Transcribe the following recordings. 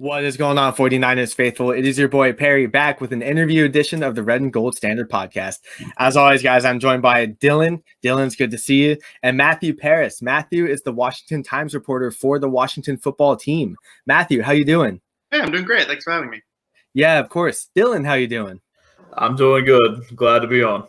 What is going on, 49ers faithful? It is your boy Perry back with an interview edition of the Red and Gold Standard podcast. As always, guys, I'm joined by Dylan. Dylan's good to see you. And Matthew Paris. Matthew is the Washington Times reporter for the Washington football team. Matthew, how you doing? Hey, I'm doing great. Thanks for having me. Yeah, of course. Dylan, how you doing? I'm doing good. Glad to be on.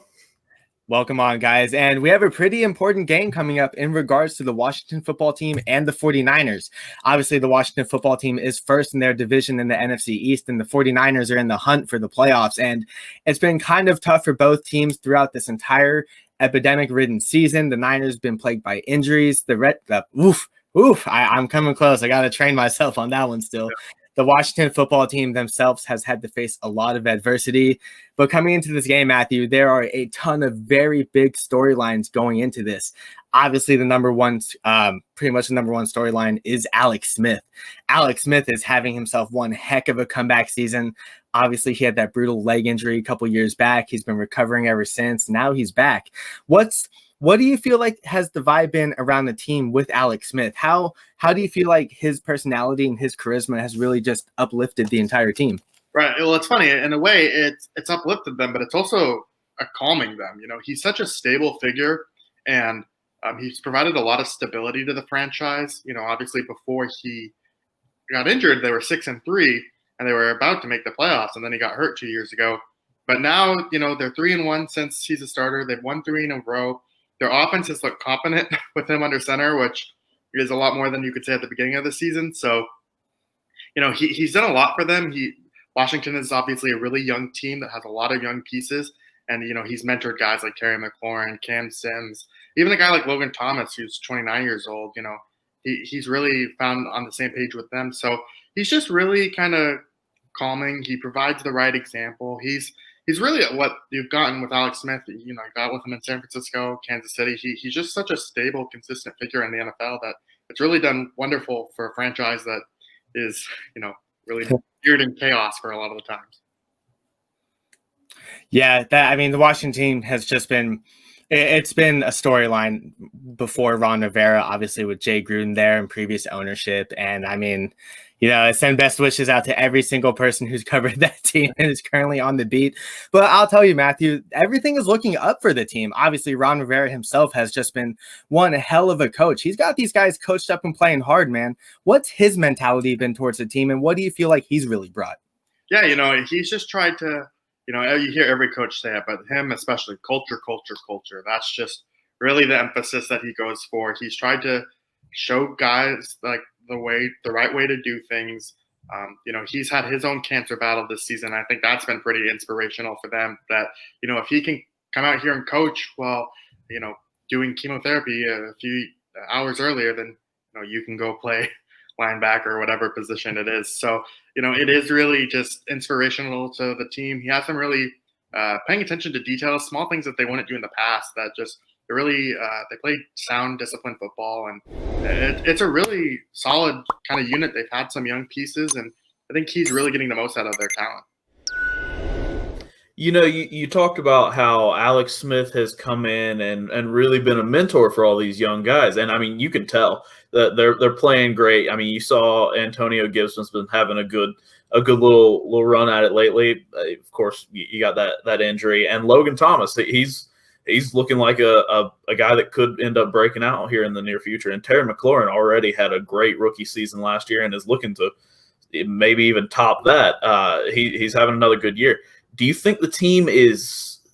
Welcome on, guys. And we have a pretty important game coming up in regards to the Washington football team and the 49ers. Obviously, the Washington football team is first in their division in the NFC East, and the 49ers are in the hunt for the playoffs. And it's been kind of tough for both teams throughout this entire epidemic-ridden season. The Niners been plagued by injuries. I'm coming close. I got to train myself on that one still. The Washington football team themselves has had to face a lot of adversity. But coming into this game, Matthew, there are a ton of very big storylines going into this. Obviously, pretty much the number one storyline is Alex Smith. Alex Smith is having himself one heck of a comeback season. Obviously, he had that brutal leg injury a couple years back. He's been recovering ever since. Now he's back. What do you feel like has the vibe been around the team with Alex Smith? How do you feel like his personality and his charisma has really just uplifted the entire team? Right. Well, it's funny. In a way, it's uplifted them, but it's also calming them. You know, he's such a stable figure, and he's provided a lot of stability to the franchise. You know, obviously before he got injured, they were 6-3, and they were about to make the playoffs, and then he got hurt 2 years ago. But now, you know, they're 3-1 since he's a starter. They've won 3 in a row. Their offense has looked competent with him under center, which is a lot more than you could say at the beginning of the season. So, you know, he's done a lot for them. Washington is obviously a really young team that has a lot of young pieces. And, you know, he's mentored guys like Terry McLaurin, Cam Sims, even a guy like Logan Thomas, who's 29 years old. You know, he's really found on the same page with them. So he's just really kind of calming. He provides the right example. He's really what you've gotten with Alex Smith. You know, you got with him in San Francisco, Kansas City. He's just such a stable, consistent figure in the NFL that it's really done wonderful for a franchise that is, you know, really geared in chaos for a lot of the times. Yeah, the Washington team has just been – it's been a storyline before Ron Rivera, obviously with Jay Gruden there and previous ownership. And, I mean – you know, I send best wishes out to every single person who's covered that team and is currently on the beat. But I'll tell you, Matthew, everything is looking up for the team. Obviously, Ron Rivera himself has just been one hell of a coach. He's got these guys coached up and playing hard, man. What's his mentality been towards the team, and what do you feel like he's really brought? Yeah, you know, he's just tried to, you know, you hear every coach say it, but him especially, culture. That's just really the emphasis that he goes for. He's tried to show guys like the right way to do things. You know, he's had his own cancer battle this season. I think that's been pretty inspirational for them that, you know, if he can come out here and coach while, you know, doing chemotherapy a few hours earlier, then, you know, you can go play linebacker or whatever position it is. So, you know, it is really just inspirational to the team. He has them really paying attention to details, small things that they wouldn't do in the past that just really they play sound, disciplined football, and it's a really solid kind of unit. They've had some young pieces, and I think he's really getting the most out of their talent. You know, you talked about how Alex Smith has come in and really been a mentor for all these young guys. And, I mean, you can tell that they're playing great. I mean, you saw Antonio Gibson's been having a good little run at it lately. Of course, you got that injury. And Logan Thomas, he's looking like a guy that could end up breaking out here in the near future. And Terry McLaurin already had a great rookie season last year and is looking to maybe even top that. He's having another good year. Do you think the team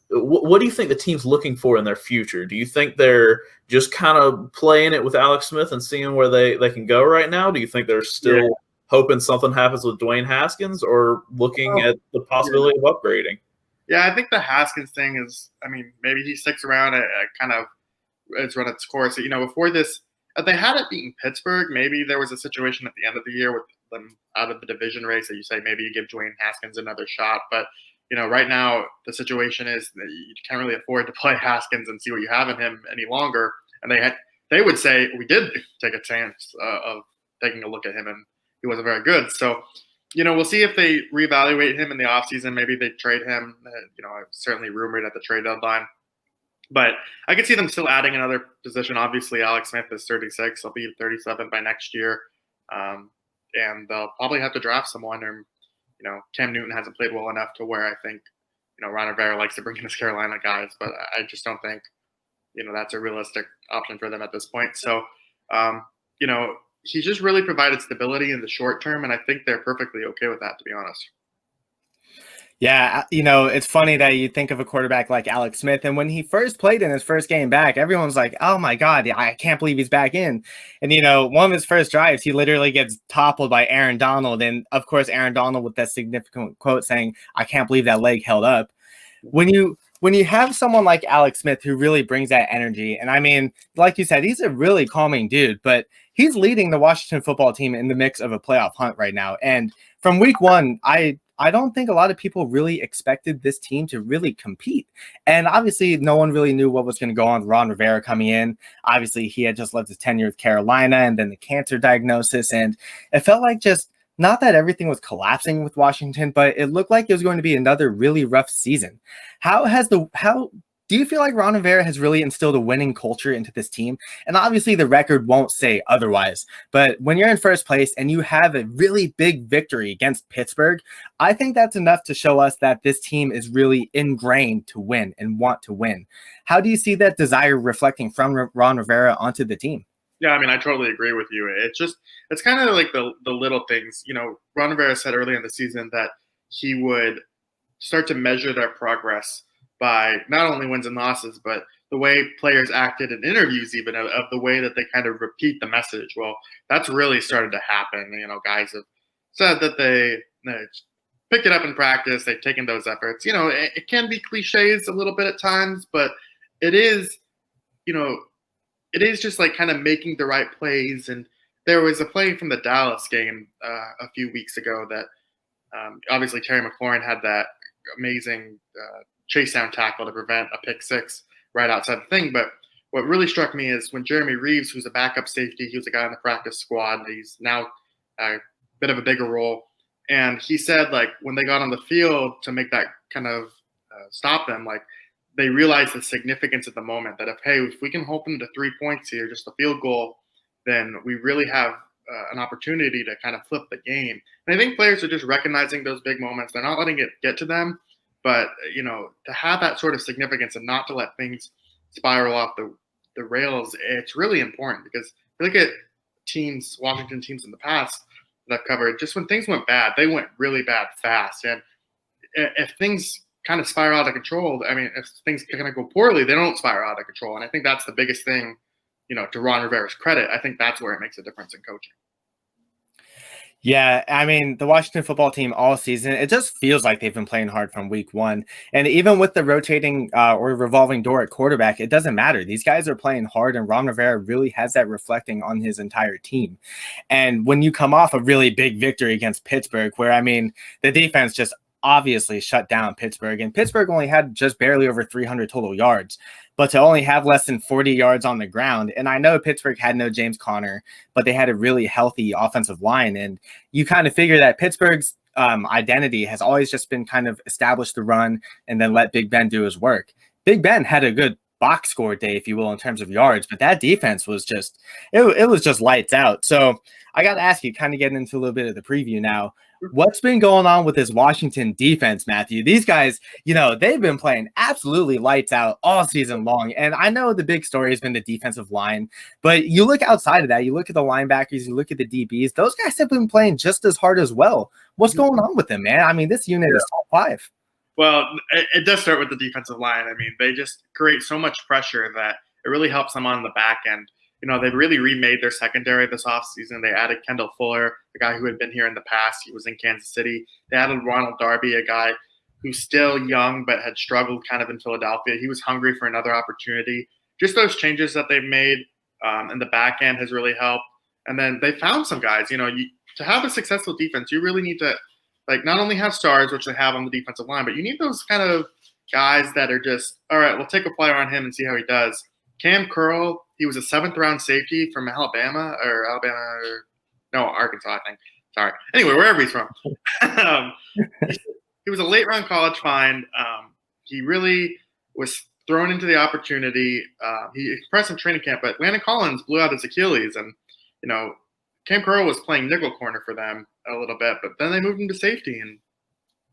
what do you think the team's looking for in their future? Do you think they're just kind of playing it with Alex Smith and seeing where they can go right now? Do you think they're still hoping something happens with Dwayne Haskins, or looking at the possibility of upgrading? Yeah, I think the Haskins thing is, I mean, maybe he sticks around. It's run its course. You know, before this, if they hadn't beaten Pittsburgh, maybe there was a situation at the end of the year with them out of the division race that you say maybe you give Dwayne Haskins another shot. But, you know, right now the situation is that you can't really afford to play Haskins and see what you have in him any longer. And they would say we did take a chance of taking a look at him, and he wasn't very good. So, you know, we'll see if they reevaluate him in the offseason. Maybe they trade him. You know, I've certainly rumored at the trade deadline. But I could see them still adding another position. Obviously, Alex Smith is 36. He'll be 37 by next year. and they'll probably have to draft someone. Or, Cam Newton hasn't played well enough to where I think, Ron Rivera likes to bring in his Carolina guys, but I just don't think, that's a realistic option for them at this point. So, he's just really provided stability in the short term, and I think they're perfectly okay with that, to be honest. Yeah, it's funny that you think of a quarterback like Alex Smith, and when he first played in his first game back, everyone's like, oh my God, I can't believe he's back in. And, one of his first drives, he literally gets toppled by Aaron Donald. And of course, Aaron Donald with that significant quote saying, I can't believe that leg held up. When you have someone like Alex Smith who really brings that energy, and I mean, like you said, he's a really calming dude, but he's leading the Washington football team in the mix of a playoff hunt right now. And from week one, I don't think a lot of people really expected this team to really compete. And obviously, no one really knew what was going to go on with Ron Rivera coming in. Obviously, he had just left his tenure with Carolina and then the cancer diagnosis. And it felt like just not that everything was collapsing with Washington, but it looked like it was going to be another really rough season. How do you feel like Ron Rivera has really instilled a winning culture into this team? And obviously the record won't say otherwise, but when you're in first place and you have a really big victory against Pittsburgh, I think that's enough to show us that this team is really ingrained to win and want to win. How do you see that desire reflecting from Ron Rivera onto the team? Yeah, I mean, I totally agree with you. It's kind of like the little things. Ron Rivera said early in the season that he would start to measure their progress by not only wins and losses, but the way players acted in interviews, even of the way that they kind of repeat the message. Well, that's really started to happen. Guys have said that they pick it up in practice. They've taken those efforts. It can be cliches a little bit at times, but it is, it is just like kind of making the right plays. And there was a play from the Dallas game a few weeks ago that obviously Terry McLaurin had that amazing chase down tackle to prevent a pick six right outside the thing. But what really struck me is when Jeremy Reeves, who's a backup safety, he was a guy on the practice squad. He's now a bit of a bigger role. And he said, like, when they got on the field to make that kind of stop them, like, they realized the significance of the moment that if we can hold them to 3 points here, just a field goal, then we really have an opportunity to kind of flip the game. And I think players are just recognizing those big moments. They're not letting it get to them. But, to have that sort of significance and not to let things spiral off the rails, it's really important because if you look at teams, Washington teams in the past that I've covered, just when things went bad, they went really bad fast. And if things kind of spiral out of control, I mean, if things kind of go poorly, they don't spiral out of control. And I think that's the biggest thing, to Ron Rivera's credit. I think that's where it makes a difference in coaching. Yeah, I mean, the Washington football team all season, it just feels like they've been playing hard from week one. And even with the rotating or revolving door at quarterback, it doesn't matter. These guys are playing hard, and Ron Rivera really has that reflecting on his entire team. And when you come off a really big victory against Pittsburgh, where, I mean, the defense just obviously shut down Pittsburgh, and Pittsburgh only had just barely over 300 total yards, but to only have less than 40 yards on the ground. And I know Pittsburgh had no James Conner, but they had a really healthy offensive line. And you kind of figure that Pittsburgh's identity has always just been kind of establish the run and then let Big Ben do his work. Big Ben had a good box score day, if you will, in terms of yards, but that defense was just, it was just lights out. So I got to ask you, kind of getting into a little bit of the preview now, what's been going on with this Washington defense, Matthew? These guys, they've been playing absolutely lights out all season long. And I know the big story has been the defensive line, but you look outside of that, you look at the linebackers, you look at the DBs, those guys have been playing just as hard as well. What's going on with them, man? I mean, this unit is top 5. Well, it does start with the defensive line. I mean, they just create so much pressure that it really helps them on the back end. They've really remade their secondary this offseason. They added Kendall Fuller, a guy who had been here in the past. He was in Kansas City. They added Ronald Darby, a guy who's still young but had struggled kind of in Philadelphia. He was hungry for another opportunity. Just those changes that they've made in the back end has really helped. And then they found some guys. To have a successful defense, you really need to not only have stars, which they have on the defensive line, but you need those kind of guys that are just, all right, we'll take a flyer on him and see how he does. Cam Curl, he was a 7th-round safety from Arkansas, I think. Sorry. Anyway, wherever he's from. He was a late-round college find. He really was thrown into the opportunity. He expressed in training camp, but Landon Collins blew out his Achilles, and Cam Curl was playing nickel corner for them a little bit, but then they moved him to safety, and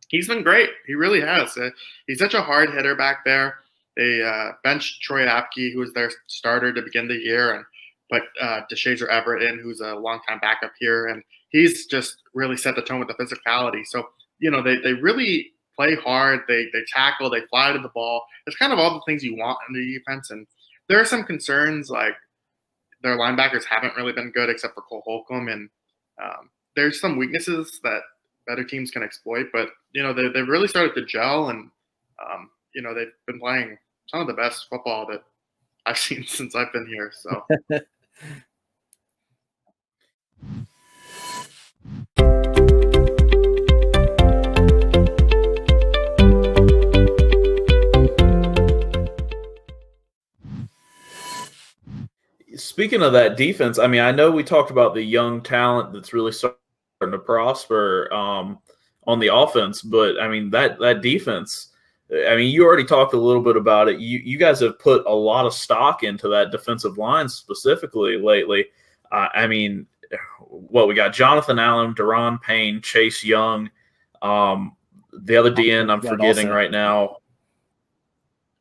he's been great. He really has. He's such a hard hitter back there. They benched Troy Apke, who was their starter to begin the year, and put DeShazer Everett in, who's a longtime backup here, and he's just really set the tone with the physicality. So, they really play hard. They tackle. They fly to the ball. It's kind of all the things you want in the defense. And there are some concerns, like their linebackers haven't really been good except for Cole Holcomb, and there's some weaknesses that better teams can exploit. But they've really started to gel, and they've been playing some of the best football that I've seen since I've been here. So. Speaking of that defense, I mean, I know we talked about the young talent that's really starting to prosper on the offense, but I mean that defense. I mean, you already talked a little bit about it. You guys have put a lot of stock into that defensive line specifically lately. I mean, we got Jonathan Allen, Deron Payne, Chase Young, the other DN I'm forgetting right now,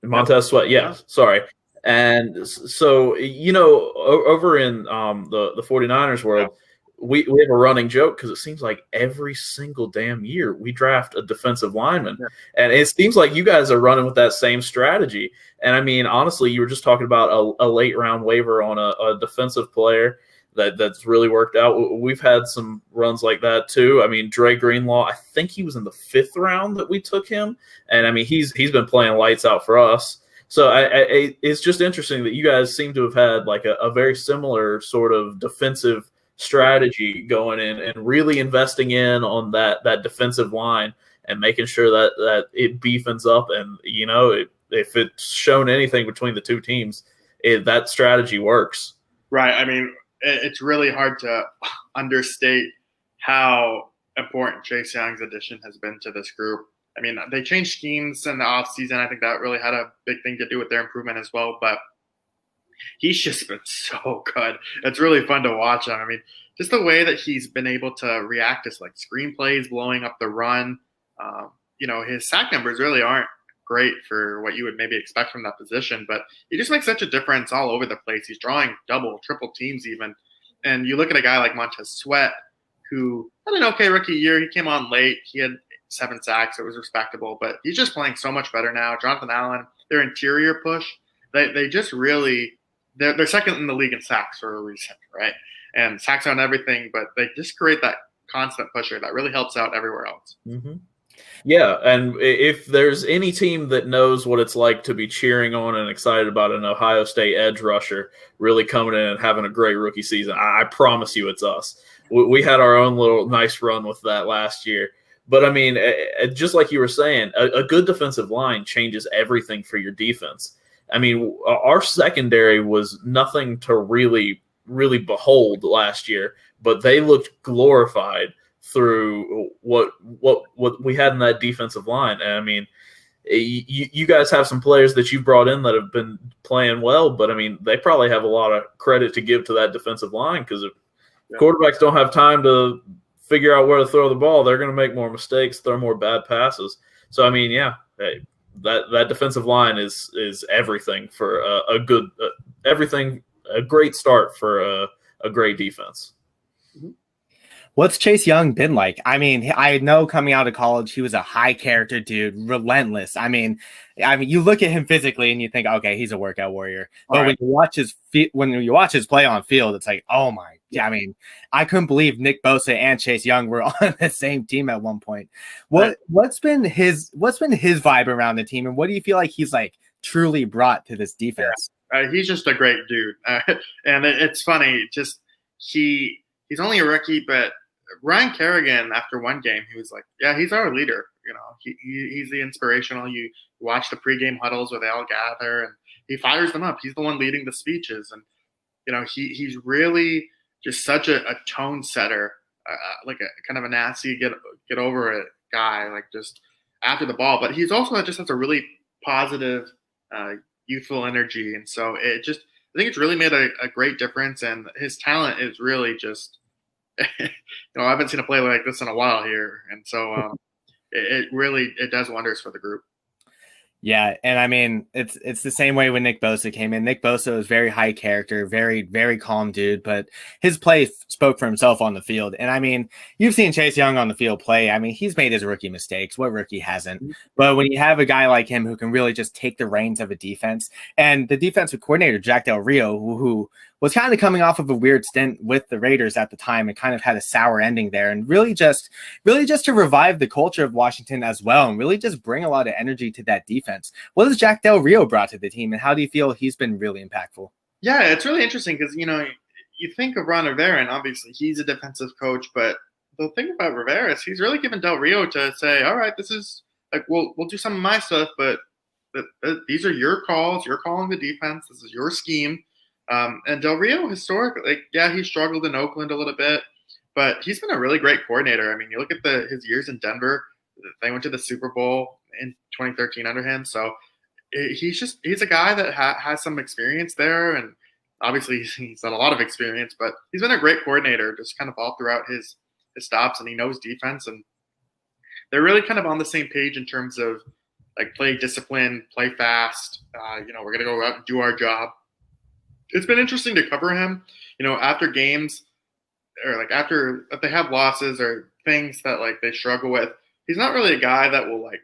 Montez Sweat. Yeah, sorry. And so, over in the 49ers world, we have a running joke because it seems like every single damn year we draft a defensive lineman. Yeah. And it seems like you guys are running with that same strategy. And, I mean, honestly, you were just talking about a late-round waiver on a defensive player that's really worked out. We've had some runs like that too. I mean, Dre Greenlaw, I think he was in the 5th round that we took him. And, I mean, he's been playing lights out for us. So it's just interesting that you guys seem to have had like a very similar sort of defensive strategy going in and really investing in on that defensive line and making sure that it beefens up. And, if it's shown anything between the two teams, that strategy works. Right. I mean, it's really hard to understate how important Chase Young's addition has been to this group. I mean, they changed schemes in the offseason. I think that really had a big thing to do with their improvement as well. But he's just been so good. It's really fun to watch him. I mean, just the way that he's been able to react to like screenplays, blowing up the run. His sack numbers really aren't great for what you would maybe expect from that position. But he just makes such a difference all over the place. He's drawing double, triple teams even. And you look at a guy like Montez Sweat, who had an okay rookie year. He came on late. He had 7 sacks. It was respectable, but he's just playing so much better now. Jonathan Allen, their interior push, they just really they're second in the league in sacks for a reason, right? And sacks on everything, but they just create that constant pusher that really helps out everywhere else. Mm-hmm. Yeah, and if there's any team that knows what it's like to be cheering on and excited about an Ohio State edge rusher really coming in and having a great rookie season, I promise you it's us. We had our own little nice run with that last year. But, I mean, just like you were saying, a good defensive line changes everything for your defense. I mean, our secondary was nothing to really, really behold last year, but they looked glorified through what we had in that defensive line. And, I mean, you guys have some players that you've brought in that have been playing well, but, I mean, they probably have a lot of credit to give to that defensive line because if quarterbacks don't have time to – figure out where to throw the ball, they're going to make more mistakes, throw more bad passes. So, I mean, that defensive line is everything for a great start for a great defense. What's Chase Young been like? I mean, I know coming out of college, he was a high character dude, relentless. I mean, you look at him physically and you think, okay, he's a workout warrior. But when you watch his play on field, it's like, oh my. Yeah, I mean, I couldn't believe Nick Bosa and Chase Young were on the same team at one point. What's been his vibe around the team, and what do you feel like he's like truly brought to this defense? He's just a great dude, and it's funny. Just he's only a rookie, but Ryan Kerrigan, after one game, he was like, "Yeah, he's our leader. He's the inspirational. You watch the pregame huddles where they all gather, and he fires them up. He's the one leading the speeches, and he's really." Just such a tone setter, like a kind of a nasty get over it guy, like just after the ball. But he's also just has a really positive, youthful energy, and so I think it's really made a great difference. And his talent is really just I haven't seen a play like this in a while here, and so it really does wonders for the group. Yeah, and I mean, it's the same way when Nick Bosa came in. Nick Bosa was very high character, very, very calm dude, but his play spoke for himself on the field. And I mean, you've seen Chase Young on the field play. I mean, he's made his rookie mistakes. What rookie hasn't? But when you have a guy like him who can really just take the reins of a defense, and the defensive coordinator, Jack Del Rio, who was kind of coming off of a weird stint with the Raiders at the time and kind of had a sour ending there, and really just to revive the culture of Washington as well, and really just bring a lot of energy to that defense. What has Jack Del Rio brought to the team, and how do you feel he's been really impactful? Yeah, it's really interesting because, you think of Ron Rivera, and obviously he's a defensive coach, but the thing about Rivera is he's really given Del Rio to say, all right, this is like, we'll do some of my stuff, but these are your calls. You're calling the defense. This is your scheme. And Del Rio historically, he struggled in Oakland a little bit, but he's been a really great coordinator. I mean, you look at his years in Denver, they went to the Super Bowl in 2013 under him. So he's a guy that has some experience there. And obviously he's had a lot of experience, but he's been a great coordinator just kind of all throughout his stops, and he knows defense, and they're really kind of on the same page in terms of like play discipline, play fast. We're going to go out and do our job. It's been interesting to cover him, after games or like after if they have losses or things that like they struggle with. He's not really a guy that will like,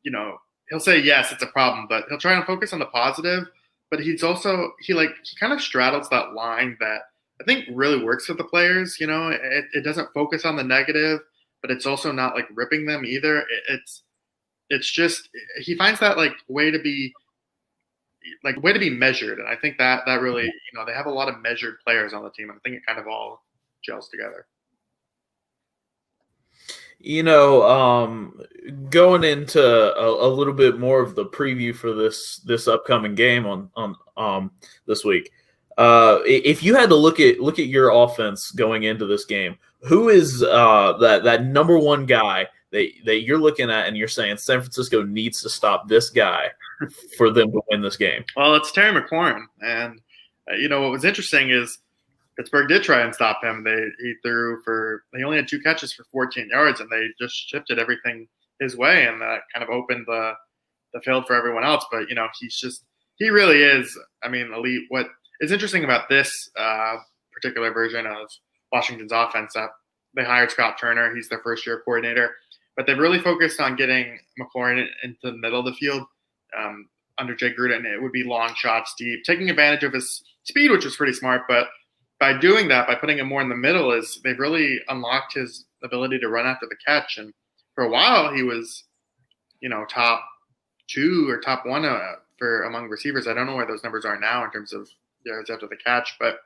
he'll say, yes, it's a problem, but he'll try and focus on the positive. But he's also, he kind of straddles that line that I think really works for the players. It doesn't focus on the negative, but it's also not like ripping them either. It's just, he finds that way to be measured. And I think that really, they have a lot of measured players on the team. I think it kind of all gels together. Going into a little bit more of the preview for this upcoming game on this week, if you had to look at your offense going into this game, who is that number one guy that you're looking at and you're saying San Francisco needs to stop this guy for them to win this game? Well, it's Terry McLaurin, and what was interesting is Pittsburgh did try and stop him. He only had 2 catches for 14 yards, and they just shifted everything his way, and that kind of opened the field for everyone else. But he really is, elite. What is interesting about this particular version of Washington's offense, that they hired Scott Turner. He's their first-year coordinator, but they've really focused on getting McLaurin into the middle of the field under Jay Gruden. It would be long shots deep, taking advantage of his speed, which was pretty smart, but by doing that, by putting him more in the middle, they've really unlocked his ability to run after the catch. And for a while, he was, top 2 or top 1 among receivers. I don't know where those numbers are now in terms of yards after the catch, but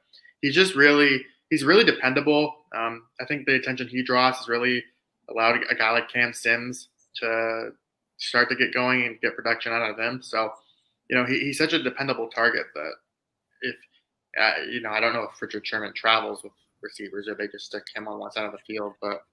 he's really dependable. I think the attention he draws has really allowed a guy like Cam Sims to start to get going and get production out of him. So, he's such a dependable target that if I don't know if Richard Sherman travels with receivers or they just stick him on one side of the field, but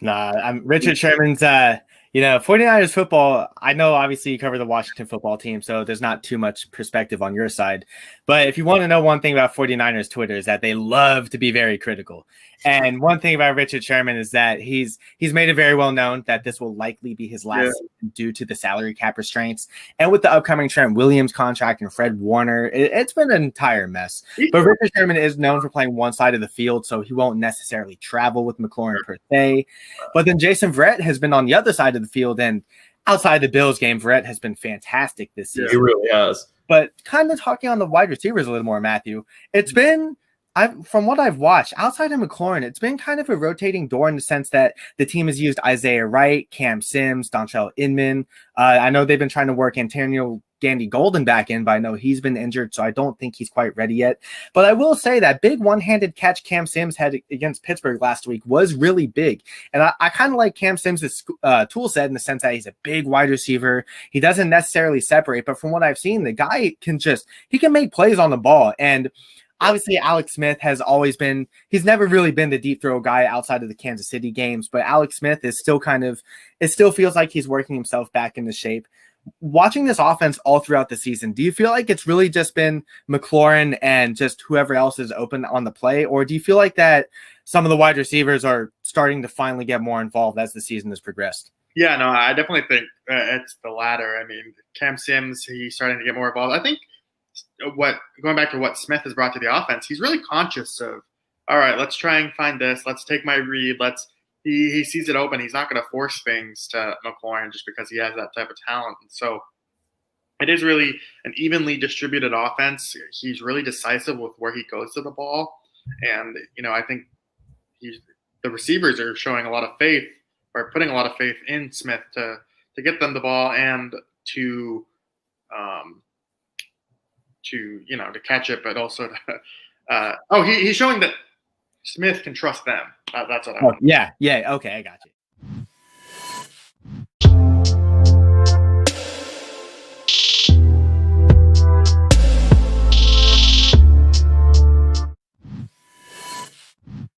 Nah, Richard Sherman's, 49ers football. I know obviously you cover the Washington football team, so there's not too much perspective on your side. But if you want to know one thing about 49ers Twitter is that they love to be very critical. And one thing about Richard Sherman is that he's made it very well known that this will likely be his last season due to the salary cap restraints. And with the upcoming Trent Williams contract and Fred Warner, it's been an entire mess. But Richard Sherman is known for playing one side of the field, so he won't necessarily travel with McLaurin per se. But then Jason Verrett has been on the other side of the field, and outside the Bills game, Verrett has been fantastic this season. He really has. But kind of talking on the wide receivers a little more, Matthew, it's been from what I've watched, outside of McLaurin, it's been kind of a rotating door in the sense that the team has used Isaiah Wright, Cam Sims, Dontrell Inman. I know they've been trying to work Antonio Gandy Golden back in, but I know he's been injured, so I don't think he's quite ready yet. But I will say that big one-handed catch Cam Sims had against Pittsburgh last week was really big. And I kind of like Cam Sims' tool set in the sense that he's a big wide receiver. He doesn't necessarily separate, but from what I've seen, the guy can make plays on the ball. And obviously, Alex Smith has always been – he's never really been the deep throw guy outside of the Kansas City games, but Alex Smith is still it still feels like he's working himself back into shape. Watching this offense all throughout the season, do you feel like it's really just been McLaurin and just whoever else is open on the play, or do you feel like that some of the wide receivers are starting to finally get more involved as the season has progressed. Yeah, no, I definitely think it's the latter. I mean, Cam Sims, he's starting to get more involved. I think going back to what Smith has brought to the offense, he's really conscious of, all right, let's try and find this. Let's take my read. He sees it open. He's not going to force things to Mclaurin just because he has that type of talent. And so it is really an evenly distributed offense. He's really decisive with where he goes to the ball. And, I think the receivers are showing a lot of faith, or putting a lot of faith in Smith to get them the ball and to catch it, but also to, he's showing that Smith can trust them. That's what I want. Yeah. Okay, I got you.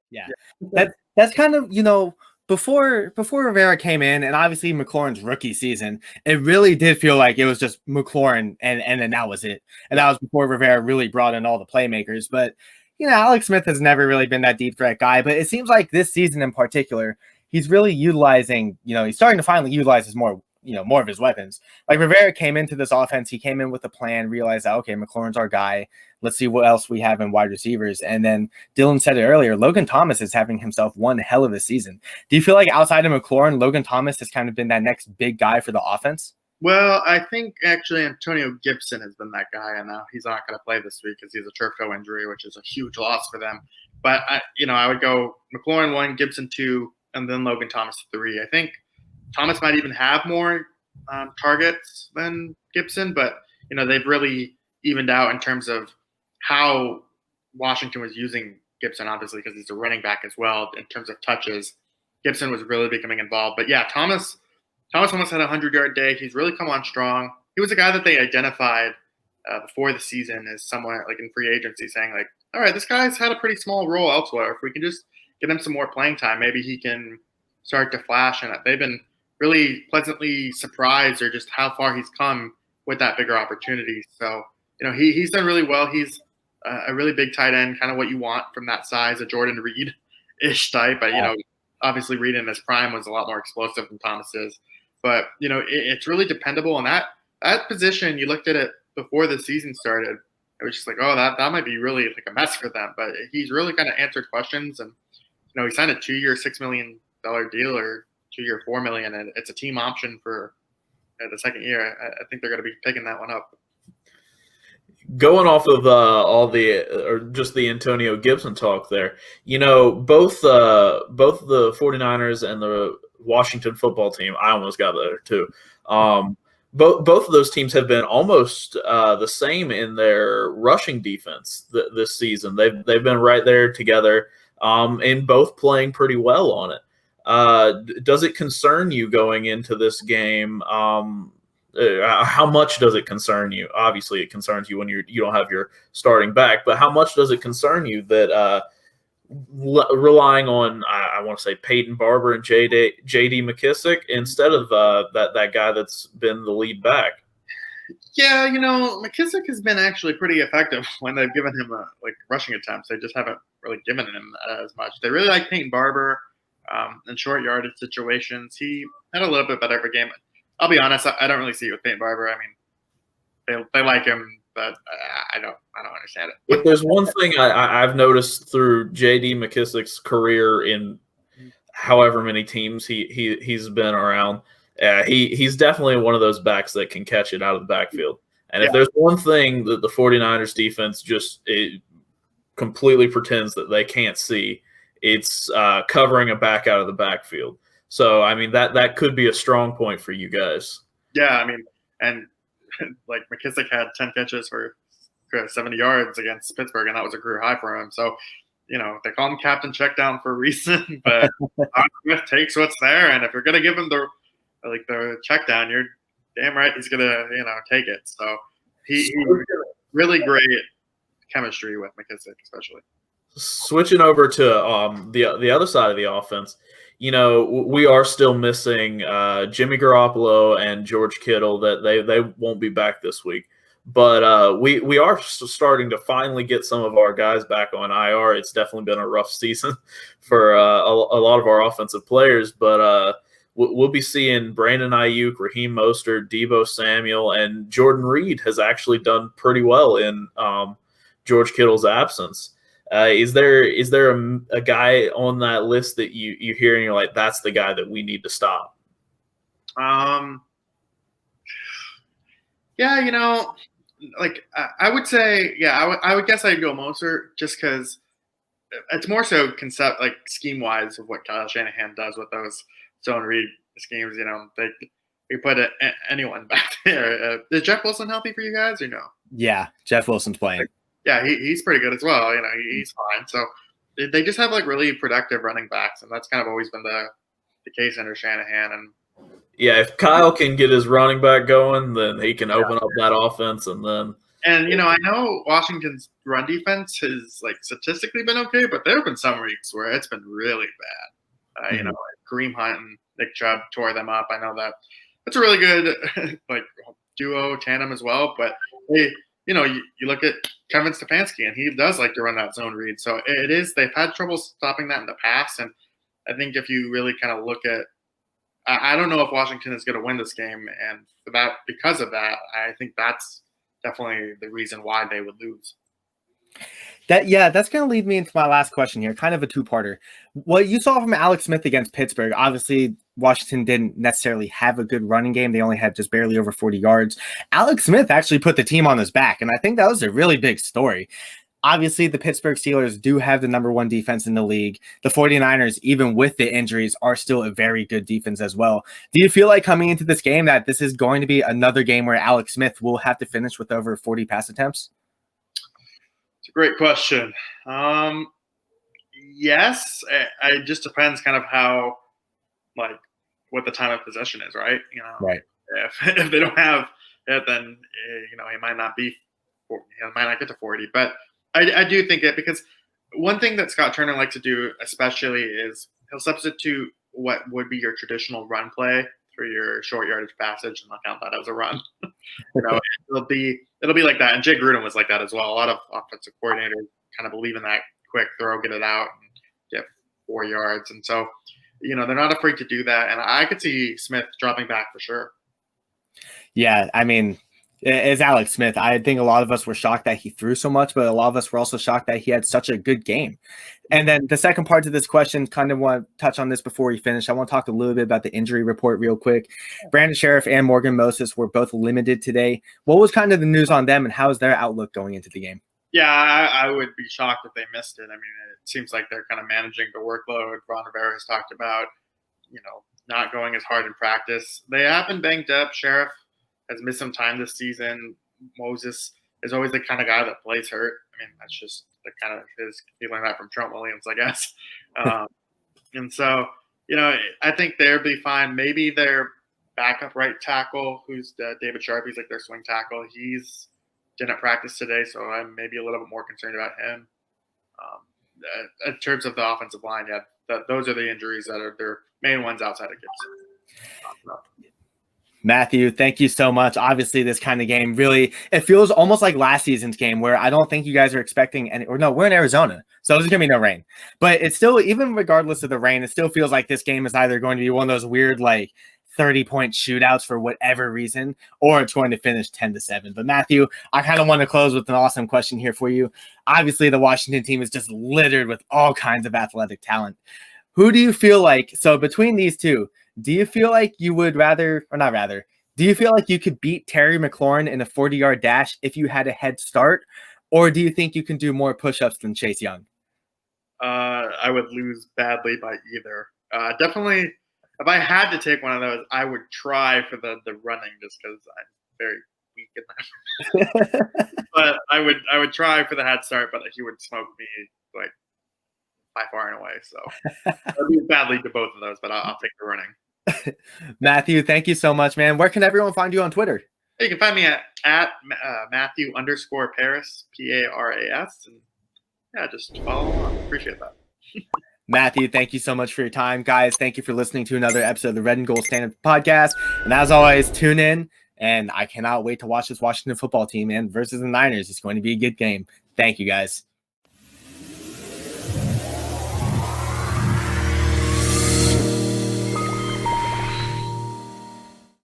Yeah. That's kind of, before Rivera came in, and obviously McLaurin's rookie season, it really did feel like it was just McLaurin and then that was it. And that was before Rivera really brought in all the playmakers. But, Alex Smith has never really been that deep threat guy. But it seems like this season in particular, he's really utilizing, he's starting to finally utilize more of his weapons. Like Rivera came into this offense, he came in with a plan, realized that, okay, McLaurin's our guy. Let's see what else we have in wide receivers. And then Dylan said it earlier, Logan Thomas is having himself one hell of a season. Do you feel like outside of McLaurin, Logan Thomas has kind of been that next big guy for the offense? Well, I think actually Antonio Gibson has been that guy, and he's not going to play this week because he's a turf toe injury, which is a huge loss for them. But I would go McLaurin 1, Gibson 2, and then Logan Thomas 3. I think Thomas might even have more targets than Gibson, but they've really evened out in terms of how Washington was using Gibson, obviously because he's a running back as well. In terms of touches, Gibson was really becoming involved. But yeah, Thomas almost had a 100-yard day. He's really come on strong. He was a guy that they identified before the season as someone like in free agency, saying like, all right, this guy's had a pretty small role elsewhere. If we can just get him some more playing time, maybe he can start to flash. And they've been really pleasantly surprised or just how far he's come with that bigger opportunity. So, he's done really well. He's a really big tight end, kind of what you want from that size, a Jordan Reed-ish type. But, obviously Reed in his prime was a lot more explosive than Thomas is. But, it's really dependable. And that position, you looked at it before the season started, it was just like, oh, that might be really like a mess for them. But he's really kind of answered questions. And, he signed a 2-year, $6 million deal or 2-year, $4 million, and it's a team option for the second year. I think they're going to be picking that one up. Going off of just the Antonio Gibson talk there, both the 49ers and the Washington football team, I almost got there too. Both of those teams have been almost the same in their rushing defense this season. They've been right there together, and both playing pretty well on it. Does it concern you going into this game? How much does it concern you? Obviously, it concerns you when you don't have your starting back. But how much does it concern you that relying on I want to say Peyton Barber and J.D. McKissick instead of that guy that's been the lead back? Yeah, McKissick has been actually pretty effective when they've given him rushing attempts. They just haven't really given him as much. They really like Peyton Barber. In short yardage situations, he had a little bit better of a game. I'll be honest, I don't really see it with Peyton Barber. I mean, they like him, but I don't understand it. If there's one thing I've noticed through J.D. McKissick's career in however many teams he's been around, he's definitely one of those backs that can catch it out of the backfield. And if there's one thing that the 49ers defense just completely pretends that they can't see, it's covering a back out of the backfield. So, I mean, that could be a strong point for you guys. Yeah, I mean, and like McKissick had 10 catches for 70 yards against Pittsburgh, and that was a career high for him. So, they call him Captain Checkdown for a reason, but Smith takes what's there. And if you're going to give him the checkdown, you're damn right he's going to, take it. So he really great chemistry with McKissick, especially. Switching over to the other side of the offense, we are still missing Jimmy Garoppolo and George Kittle. That they won't be back this week. But we are starting to finally get some of our guys back on IR. It's definitely been a rough season for a lot of our offensive players, but we'll be seeing Brandon Ayuk, Raheem Mostert, Deebo Samuel, and Jordan Reed has actually done pretty well in George Kittle's absence. Is there a guy on that list that you hear and you're like, that's the guy that we need to stop? Yeah, like I would say, yeah, I would guess I'd go Mostert just because it's more so scheme wise of what Kyle Shanahan does with those zone read schemes. They put anyone back there. Is Jeff Wilson healthy for you guys or no? Yeah, Jeff Wilson's playing. Yeah, he's pretty good as well. He's fine. So they just have really productive running backs, and that's kind of always been the case under Shanahan. And yeah, if Kyle can get his running back going, then he can open up that offense, and then. And I know Washington's run defense has statistically been okay, but there have been some weeks where it's been really bad. Kareem Hunt and Nick Chubb tore them up. I know that it's a really good duo tandem as well. But you look at Kevin Stefanski, and he does like to run that zone read. So they've had trouble stopping that in the past. And I think if you really kind of look at, I don't know if Washington is going to win this game, and because of that, I think that's definitely the reason why they would lose. That's going to lead me into my last question here, kind of a two-parter. What you saw from Alex Smith against Pittsburgh, obviously Washington didn't necessarily have a good running game. They only had just barely over 40 yards. Alex Smith actually put the team on his back, and I think that was a really big story. Obviously, the Pittsburgh Steelers do have the number one defense in the league. The 49ers, even with the injuries, are still a very good defense as well. Do you feel like coming into this game that this is going to be another game where Alex Smith will have to finish with over 40 pass attempts? It's a great question. Yes, it just depends kind of how, what the time of possession is, right? Right. If they don't have it, then, he might not be, he might not get to 40, but I do think it, because one thing that Scott Turner likes to do especially is he'll substitute what would be your traditional run play for your short yardage passage, and I'll count that as a run. It'll be like that. And Jay Gruden was like that as well. A lot of offensive coordinators kind of believe in that quick throw, get it out, and get 4 yards. And so, they're not afraid to do that. And I could see Smith dropping back for sure. Yeah, I mean, it's Alex Smith. I think a lot of us were shocked that he threw so much, but a lot of us were also shocked that he had such a good game. And then the second part to this question, kind of want to touch on this before we finish. I want to talk a little bit about the injury report real quick. Brandon Sheriff and Morgan Moses were both limited today. What was kind of the news on them, and how is their outlook going into the game? Yeah, I would be shocked if they missed it. I mean, it seems like they're kind of managing the workload. Ron Rivera has talked about, not going as hard in practice. They have been banged up. Sheriff has missed some time this season. Moses is always the kind of guy that plays hurt. I mean, that's just the kind of he learned that from Trent Williams, I guess. And so, I think they'll be fine. Maybe their backup right tackle, who's David Sharp, he's like their swing tackle. He's didn't practice today, so I'm maybe a little bit more concerned about him. In terms of the offensive line, those are the injuries that are their main ones outside of Gibson. Matthew, thank you so much. Obviously, this kind of game really, it feels almost like last season's game where I don't think you guys are expecting we're in Arizona, so there's going to be no rain. But it's still, even regardless of the rain, it still feels like this game is either going to be one of those weird 30-point shootouts for whatever reason, or it's going to finish 10-7. But Matthew, I kind of want to close with an awesome question here for you. Obviously, the Washington team is just littered with all kinds of athletic talent. Who do you feel like, so between these two, do you feel like you would do you feel like you could beat Terry McLaurin in a 40-yard dash if you had a head start? Or do you think you can do more push-ups than Chase Young? I would lose badly by either. Definitely, if I had to take one of those, I would try for the running just because I'm very weak in that. But I would try for the head start, but he would smoke me by far and away. So I'd lose badly to both of those, but I'll take the running. Matthew, thank you so much, man. Where can everyone find you on Twitter? You can find me at Matthew_Paras, Paras, and just follow along. Appreciate that. Matthew, thank you so much for your time. Guys, thank you for listening to another episode of the Red and Gold Standard Podcast. And as always, tune in And I cannot wait to watch this Washington football team and versus the Niners. It's going to be a good game. Thank you, guys.